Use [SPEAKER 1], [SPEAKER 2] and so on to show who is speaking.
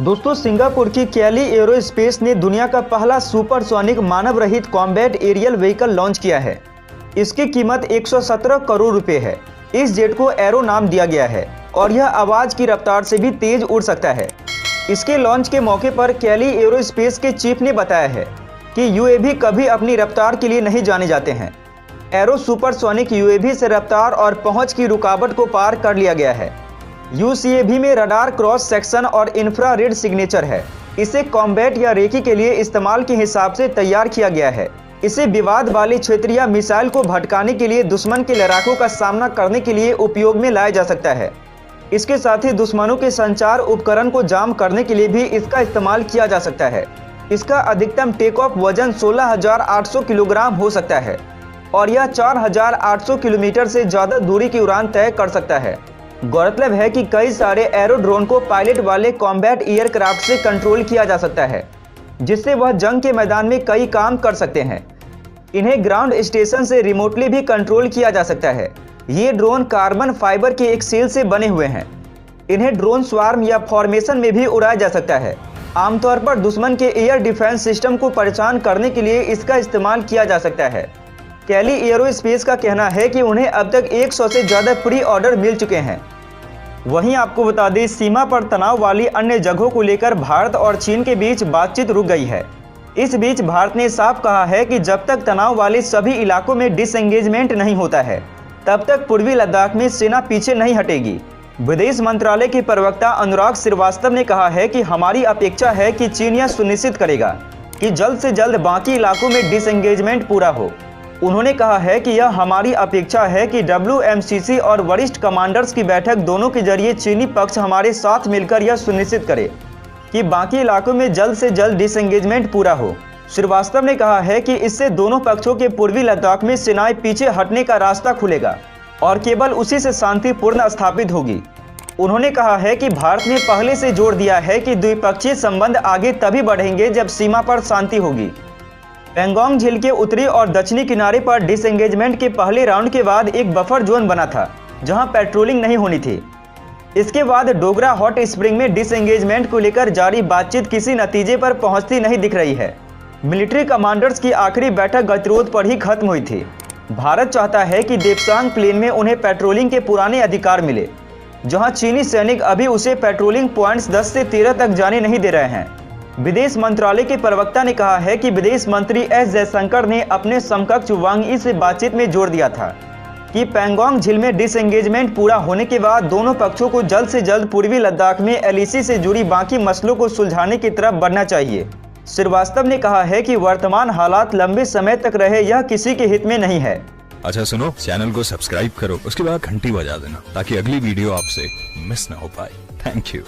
[SPEAKER 1] दोस्तों, सिंगापुर की कैली एरोस्पेस ने दुनिया का पहला सुपरसोनिक मानव रहित कॉम्बैट एरियल व्हीकल लॉन्च किया है। इसकी कीमत 117 करोड़ रुपए है। इस जेट को एरो नाम दिया गया है और यह आवाज की रफ्तार से भी तेज उड़ सकता है। इसके लॉन्च के मौके पर कैली एरोस्पेस के चीफ ने बताया है कि यूएवी कभी अपनी रफ्तार के लिए नहीं जाने जाते हैं। एरो सुपरसोनिक यूएवी से रफ्तार और पहुंच की रुकावट को पार कर लिया गया है। यूसीएवी में रडार क्रॉस सेक्शन और इंफ्रारेड सिग्नेचर है। इसे कॉम्बैट या रेकी के लिए इस्तेमाल के हिसाब से तैयार किया गया है। इसे विवाद वाले क्षेत्र या मिसाइल को भटकाने के लिए दुश्मन के लड़ाकों का सामना करने के लिए उपयोग में लाया जा सकता है। इसके साथ ही दुश्मनों के संचार उपकरण को जाम करने के लिए भी इसका इस्तेमाल किया जा सकता है। इसका अधिकतम टेक ऑफ वजन 16,800 किलोग्राम हो सकता है और यह 4,800 किलोमीटर से ज़्यादा दूरी की उड़ान तय कर सकता है। गौरतलब है कि कई सारे एरो ड्रोन को पायलट वाले कॉम्बैट एयरक्राफ्ट से कंट्रोल किया जा सकता है, जिससे वह जंग के मैदान में कई काम कर सकते हैं। इन्हें ग्राउंड स्टेशन से रिमोटली भी कंट्रोल किया जा सकता है। ये ड्रोन कार्बन फाइबर के एक सेल से बने हुए हैं। इन्हें ड्रोन स्वार्म या फॉर्मेशन में भी उड़ाया जा सकता है। आमतौर पर दुश्मन के एयर डिफेंस सिस्टम को परेशान करने के लिए इसका इस्तेमाल किया जा सकता है। कैली एरोस्पेस का कहना है कि उन्हें अब तक 100 से ज़्यादा प्री ऑर्डर मिल चुके हैं। वहीं आपको बता दें, सीमा पर तनाव वाली अन्य जगहों को लेकर भारत और चीन के बीच बातचीत रुक गई है। इस बीच भारत ने साफ कहा है कि जब तक तनाव वाले सभी इलाकों में डिसएंगेजमेंट नहीं होता है, तब तक पूर्वी लद्दाख में सेना पीछे नहीं हटेगी। विदेश मंत्रालय के प्रवक्ता अनुराग श्रीवास्तव ने कहा है कि हमारी अपेक्षा है कि चीन यह सुनिश्चित करेगा कि जल्द से जल्द बाकी इलाकों में डिसएंगेजमेंट पूरा हो। उन्होंने कहा है कि यह हमारी अपेक्षा है कि WMCC और वरिष्ठ कमांडर्स की बैठक दोनों के जरिए चीनी पक्ष हमारे साथ मिलकर यह सुनिश्चित करे कि बाकी इलाकों में जल्द से जल्द डिसएंगेजमेंट पूरा हो। श्रीवास्तव ने कहा है कि इससे दोनों पक्षों के पूर्वी लद्दाख में सेनाएं पीछे हटने का रास्ता खुलेगा और केवल उसी से शांतिपूर्ण स्थापित होगी। उन्होंने कहा है कि भारत ने पहले से जोर दिया है कि द्विपक्षीय संबंध आगे तभी बढ़ेंगे जब सीमा पर शांति होगी। पेंगोंग झील के उत्तरी और दक्षिणी किनारे पर डिसएंगेजमेंट के पहले राउंड के बाद एक बफर जोन बना था, जहां पेट्रोलिंग नहीं होनी थी। इसके बाद डोगरा हॉट स्प्रिंग में डिसएंगेजमेंट को लेकर जारी बातचीत किसी नतीजे पर पहुंचती नहीं दिख रही है। मिलिट्री कमांडर्स की आखिरी बैठक गतिरोध पर ही खत्म हुई थी। भारत चाहता है कि देप्सांग प्लेन में उन्हें पेट्रोलिंग के पुराने अधिकार मिले, जहां चीनी सैनिक अभी उसे पेट्रोलिंग पॉइंट्स 10 से 13 तक जाने नहीं दे रहे हैं। विदेश मंत्रालय के प्रवक्ता ने कहा है कि विदेश मंत्री एस जयशंकर ने अपने समकक्ष वांग यी से बातचीत में जोर दिया था कि पेंगोंग झील में डिसएंगेजमेंट पूरा होने के बाद दोनों पक्षों को जल्द से जल्द पूर्वी लद्दाख में LAC से जुड़ी बाकी मसलों को सुलझाने की तरफ बढ़ना चाहिए। श्रीवास्तव ने कहा है कि वर्तमान हालात लंबे समय तक रहे, यह किसी के हित में नहीं है।
[SPEAKER 2] अच्छा सुनो, चैनल को सब्सक्राइब करो, उसके बाद घंटी बजा देना ताकि अगली वीडियो आपसे मिस ना हो पाए। Thank you.